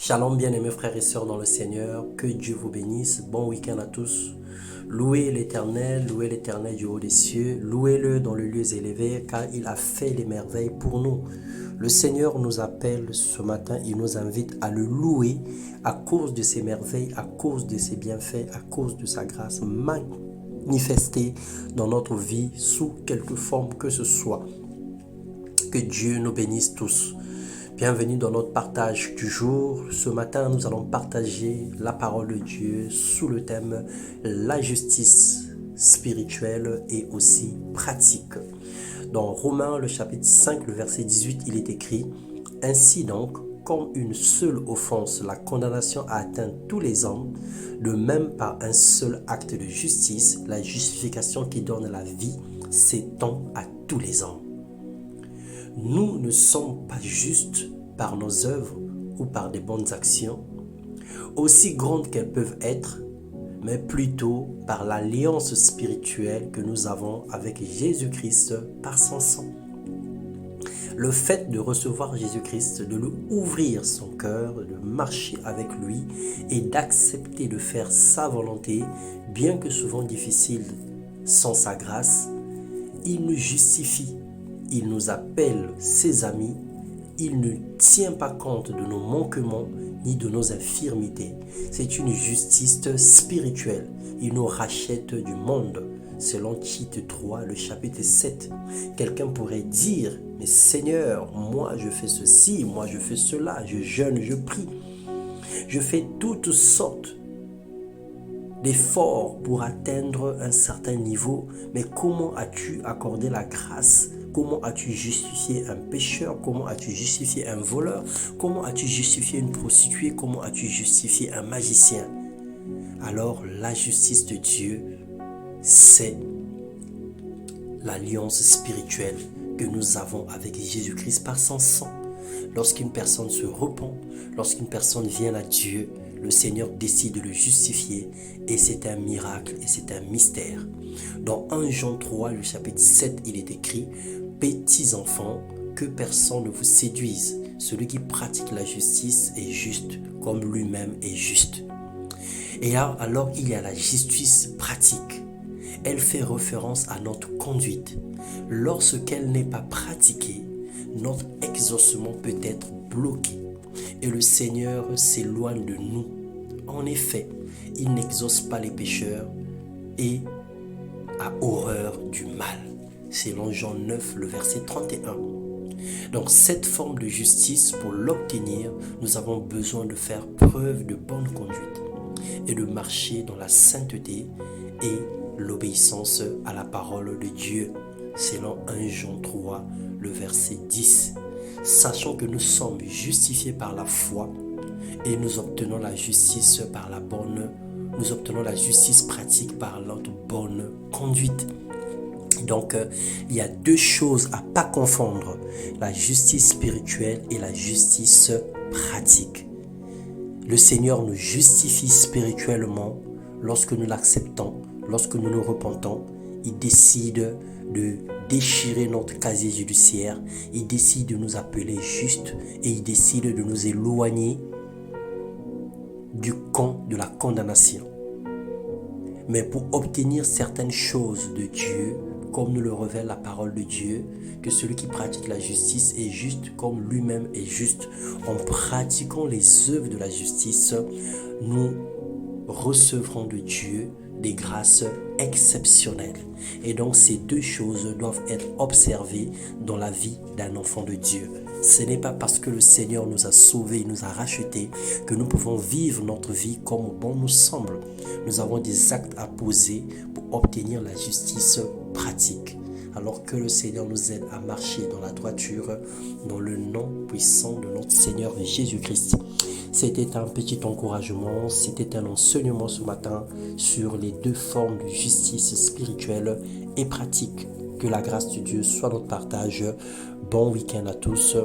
Shalom bien-aimés frères et sœurs dans le Seigneur, que Dieu vous bénisse, bon week-end à tous. Louez l'Éternel du haut des cieux, louez-le dans les lieux élevés car il a fait des merveilles pour nous. Le Seigneur nous appelle ce matin, il nous invite à le louer à cause de ses merveilles, à cause de ses bienfaits, à cause de sa grâce manifestée dans notre vie sous quelque forme que ce soit. Que Dieu nous bénisse tous. Bienvenue dans notre partage du jour. Ce matin, nous allons partager la parole de Dieu sous le thème la justice spirituelle et aussi pratique. Dans Romains, le chapitre 5, le verset 18, il est écrit « Ainsi donc, comme une seule offense, la condamnation a atteint tous les hommes, de même par un seul acte de justice, la justification qui donne la vie s'étend à tous les hommes. » Nous ne sommes pas justes par nos œuvres ou par des bonnes actions, aussi grandes qu'elles peuvent être, mais plutôt par l'alliance spirituelle que nous avons avec Jésus-Christ par son sang. Le fait de recevoir Jésus-Christ, de lui ouvrir son cœur, de marcher avec lui et d'accepter de faire sa volonté, bien que souvent difficile sans sa grâce, il nous justifie. Il nous appelle ses amis, il ne tient pas compte de nos manquements ni de nos infirmités. C'est une justice spirituelle. Il nous rachète du monde. Selon Tite 3, le chapitre 7. Quelqu'un pourrait dire, mais Seigneur, moi je fais ceci, moi je fais cela, je jeûne, je prie. Je fais toutes sortes d'efforts pour atteindre un certain niveau, mais comment as-tu accordé la grâce? Comment as-tu justifié un pécheur? Comment as-tu justifié un voleur? Comment as-tu justifié une prostituée? Comment as-tu justifié un magicien? Alors la justice de Dieu, c'est l'alliance spirituelle que nous avons avec Jésus-Christ par son sang. Lorsqu'une personne se repent, lorsqu'une personne vient à Dieu, le Seigneur décide de le justifier et c'est un miracle et c'est un mystère. Dans 1 Jean 3, le chapitre 7, il est écrit « Petits enfants, que personne ne vous séduise. Celui qui pratique la justice est juste comme lui-même est juste. » Et alors il y a la justice pratique. Elle fait référence à notre conduite. Lorsqu'elle n'est pas pratiquée, notre exaucement peut être bloqué. Et le Seigneur s'éloigne de nous. En effet, il n'exauce pas les pécheurs et a horreur du mal. Selon Jean 9, le verset 31. Donc cette forme de justice, pour l'obtenir, nous avons besoin de faire preuve de bonne conduite et de marcher dans la sainteté et l'obéissance à la parole de Dieu. Selon 1 Jean 3, le verset 10. Sachant que nous sommes justifiés par la foi et nous obtenons la justice pratique par notre bonne conduite. Donc, il y a deux choses à ne pas confondre, la justice spirituelle et la justice pratique. Le Seigneur nous justifie spirituellement lorsque nous l'acceptons, lorsque nous nous repentons. Il décide de déchirer notre casier judiciaire, il décide de nous appeler justes et il décide de nous éloigner du camp de la condamnation. Mais pour obtenir certaines choses de Dieu, comme nous le révèle la parole de Dieu, que celui qui pratique la justice est juste comme lui-même est juste, en pratiquant les œuvres de la justice, nous recevrons de Dieu des grâces exceptionnelles. Et donc ces deux choses doivent être observées dans la vie d'un enfant de Dieu. Ce n'est pas parce que le Seigneur nous a sauvés, nous a rachetés, que nous pouvons vivre notre vie comme bon nous semble. Nous avons des actes à poser pour obtenir la justice pratique. Alors que le Seigneur nous aide à marcher dans la droiture, dans le nom puissant de notre Seigneur Jésus-Christ. C'était un petit encouragement, c'était un enseignement ce matin sur les deux formes de justice spirituelle et pratique. Que la grâce de Dieu soit notre partage. Bon week-end à tous,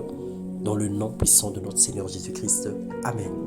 dans le nom puissant de notre Seigneur Jésus-Christ. Amen.